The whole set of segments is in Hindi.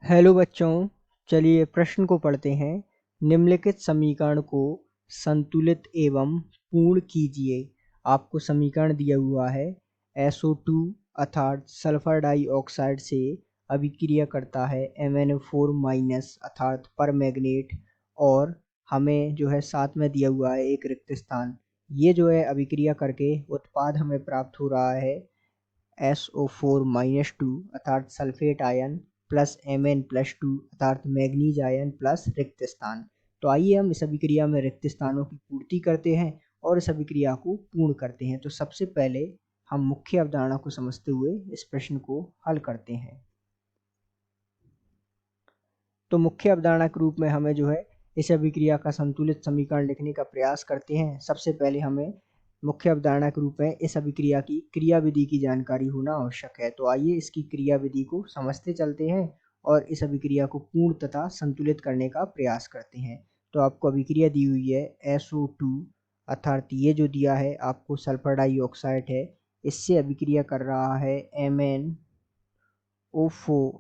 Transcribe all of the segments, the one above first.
हेलो बच्चों, चलिए प्रश्न को पढ़ते हैं। निम्नलिखित समीकरण को संतुलित एवं पूर्ण कीजिए। आपको समीकरण दिया हुआ है। SO2 अर्थात सल्फर डाइऑक्साइड से अभिक्रिया करता है MnO4- अर्थात परमैंगनेट, और हमें जो है साथ में दिया हुआ है एक रिक्त स्थान। ये जो है अभिक्रिया करके उत्पाद हमें प्राप्त हो रहा है SO4-2 अर्थात सल्फेट आयन प्लस Mn+2 अर्थात मैग्नीज आयन प्लस रिक्त स्थान। तो आइए हम इस अभिक्रिया में रिक्त स्थानों की पूर्ति करते हैं और इस अभिक्रिया को पूर्ण करते हैं। तो सबसे पहले हम मुख्य अवधारणा को समझते हुए इस प्रश्न को हल करते हैं। तो मुख्य अवधारणा के रूप में हमें जो है इस अभिक्रिया का संतुलित समीकरण लिखने का प्रयास करते हैं। सबसे पहले हमें मुख्य अवधारणा के रूप में इस अभिक्रिया की क्रियाविधि की जानकारी होना आवश्यक है। तो आइए इसकी क्रियाविधि को समझते चलते हैं और इस अभिक्रिया को पूर्ण तथा संतुलित करने का प्रयास करते हैं। तो आपको अभिक्रिया दी हुई है SO2 अर्थात ये जो दिया है आपको सल्फर डाइऑक्साइड है, इससे अभिक्रिया कर रहा है MnO4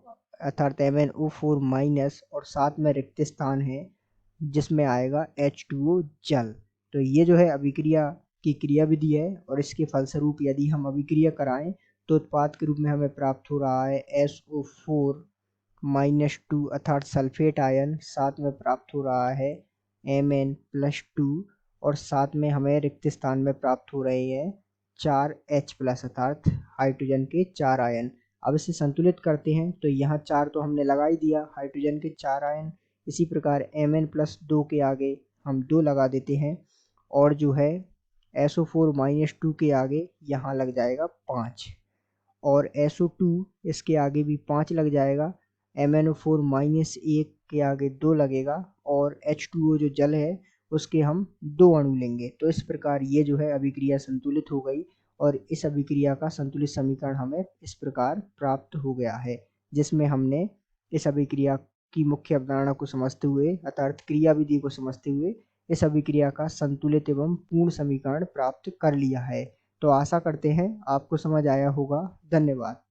अर्थात MnO4- और साथ में रिक्त स्थान है जिसमें आएगा H2O जल। तो ये जो है अभिक्रिया की क्रियाविधि है और इसके फलस्वरूप यदि हम अभिक्रिया कराएं तो उत्पाद के रूप में हमें प्राप्त हो रहा है SO4-2 अर्थात सल्फेट आयन, साथ में प्राप्त हो रहा है Mn+2 और साथ में हमें रिक्त स्थान में प्राप्त हो रहे हैं 4H+ अर्थात हाइड्रोजन के 4 आयन। अब इसे संतुलित करते हैं तो यहाँ 4 तो हमने लगा ही दिया, हाइड्रोजन के 4 आयन। इसी प्रकार Mn+2 के आगे हम 2 लगा देते हैं और जो है SO4-2 के आगे यहाँ लग जाएगा 5 और SO2 इसके आगे भी 5 लग जाएगा। MnO4-1 के आगे 2 लगेगा और H2O जो जल है उसके हम 2 अणु लेंगे। तो इस प्रकार ये जो है अभिक्रिया संतुलित हो गई और इस अभिक्रिया का संतुलित समीकरण हमें इस प्रकार प्राप्त हो गया है, जिसमें हमने इस अभिक्रिया की मुख्य अवधारणा को समझते हुए अर्थात क्रियाविधि को समझते हुए इस अभिक्रिया का संतुलित एवं पूर्ण समीकरण प्राप्त कर लिया है। तो आशा करते हैं आपको समझ आया होगा। धन्यवाद।